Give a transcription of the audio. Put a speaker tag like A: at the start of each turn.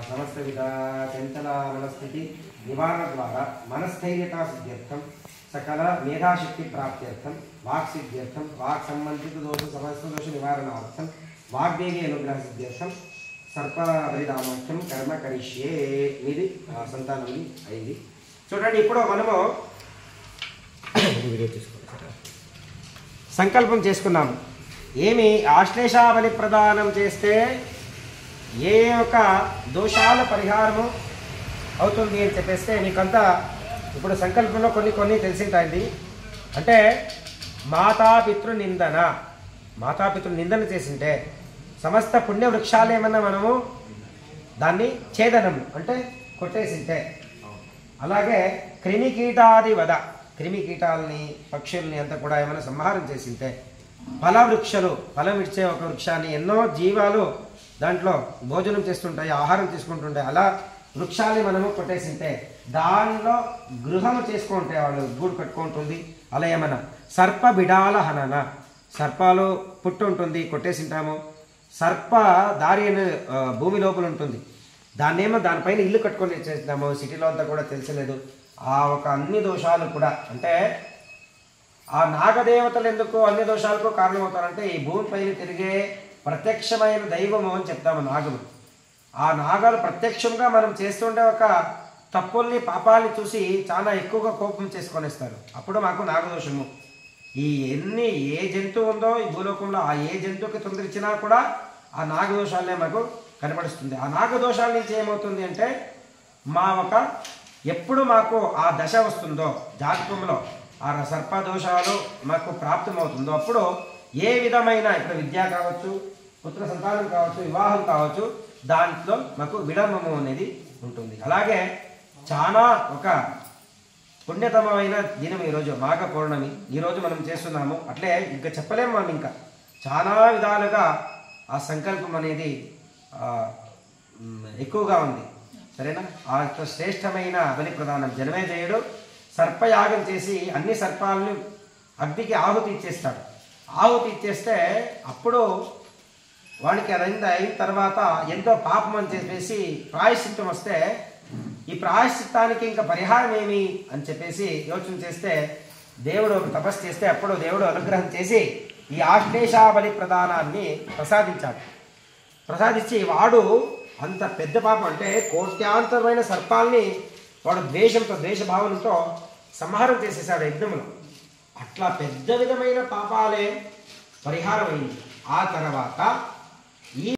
A: సమస్త విధ చంచల మనస్థితి నివారణ ద్వారా మనస్థైర్యతా సిద్ధ్యర్థం సకల మేధాశక్తి ప్రాప్త్యర్థం వాక్ సిద్ధ్యర్థం వాక్ సంబంధిత దోష సమస్త దోష నివారణార్థం వాగ్దేవి అనుగ్రహ సిద్ధ్యర్థం సర్ప బలిదానార్థం కర్మ కరిష్యే ఇది సంతానం అయింది. చూడండి, ఇప్పుడు మనము సంకల్పం చేసుకున్నాము. ఏమి ఆశ్లేష బలి ప్రదానం చేస్తే ఏ ఒక దోషాల పరిహారము అవుతుంది అని చెప్పేస్తే మీకంతా ఇప్పుడు సంకల్పంలో కొన్ని తెలిసింటాయండి. అంటే మాతాపితృ నిందన చేసింటే సమస్త పుణ్య వృక్షాలు ఏమన్నా మనము దాన్ని ఛేదనం అంటే కొట్టేసింటే, అలాగే క్రిమికీటాది వధ క్రిమి కీటాలని పక్షుల్ని అంతా కూడా ఏమైనా సంహారం చేసింటే, ఫలం ఇచ్చే ఒక వృక్షాన్ని ఎన్నో జీవాలు దాంట్లో భోజనం చేస్తుంటాయి, ఆహారం తీసుకుంటుంటాయి, అలా వృక్షాన్ని మనము కొట్టేసింటే దానిలో గృహము చేసుకుంటే వాళ్ళు గూడు కట్టుకుంటుంది. అలా ఏమన్నా సర్ప బిడాల హనన సర్పాలు పుట్టు ఉంటుంది, కొట్టేసింటాము. సర్ప దారి అనే భూమి లోపల ఉంటుంది, దాన్నేమో దానిపైన ఇల్లు కట్టుకొని చేస్తాము. సిటీలో అంతా కూడా తెలిసలేదు. ఆ ఒక అన్ని దోషాలు కూడా అంటే ఆ నాగదేవతలు ఎందుకు అన్ని దోషాలకు కారణమవుతారంటే ఈ భూమిపైన తిరిగే ప్రత్యక్షమైన దైవము అని చెప్తాము నాగము. ఆ నాగాలు ప్రత్యక్షంగా మనం చేస్తుండే ఒక తప్పుల్ని పాపాలని చూసి చాలా ఎక్కువగా కోపం చేసుకొనిస్తారు. అప్పుడు మాకు నాగదోషము. ఈ ఏ జంతువు ఉందో ఈ భూలోకంలో ఆ ఏ జంతువుకి తొందరిచ్చినా కూడా ఆ నాగదోషాలనే మాకు కనబడుస్తుంది. ఆ నాగదోషాల నుంచి ఏమవుతుంది అంటే ఎప్పుడు మాకు ఆ దశ వస్తుందో జాతకంలో ఆ సర్పదోషాలు మాకు ప్రాప్తమవుతుందో అప్పుడు ఏ విధమైన ఇప్పుడు విద్య కావచ్చు, పుత్ర సంతానం కావచ్చు, వివాహం కావచ్చు, దాంట్లో మాకు విలంబము అనేది ఉంటుంది. అలాగే చాలా ఒక పుణ్యతమైన దినం ఈరోజు మాఘ పౌర్ణమి. ఈరోజు మనం చేస్తున్నాము. అట్లే ఇంకా చెప్పలేము మనం, ఇంకా చాలా విధాలుగా ఆ సంకల్పం అనేది ఎక్కువగా ఉంది. సరేనా? ఆ శ్రేష్టమైన బలి ప్రదానం జనమేజయుడు సర్పయాగం చేసి అన్ని సర్పాలను అగ్నికి ఆహుతి ఇచ్చేస్తాడు. ఆహుతి ఇచ్చేస్తే అప్పుడు వాడికి అది అయిన తర్వాత ఎంతో పాపం అని చెప్పేసి ప్రాయశ్చిత్తం వస్తే ఈ ప్రాయశ్చిత్తానికి ఇంకా పరిహారం ఏమి అని చెప్పేసి యోచన చేస్తే దేవుడు తపస్సు చేస్తే అప్పుడు దేవుడు అనుగ్రహం చేసి ఈ ఆశ్లేష బలి ప్రదానాన్ని ప్రసాదించి వాడు అంత పెద్ద పాపం అంటే కోట్యాంతరమైన సర్పాల్ని వాడు ద్వేషభావనతో సంహారం చేసేసాడు యజ్ఞములో. అట్లా పెద్ద విధమైన పాపాలే పరిహారం అయింది. ఆ తర్వాత ఈ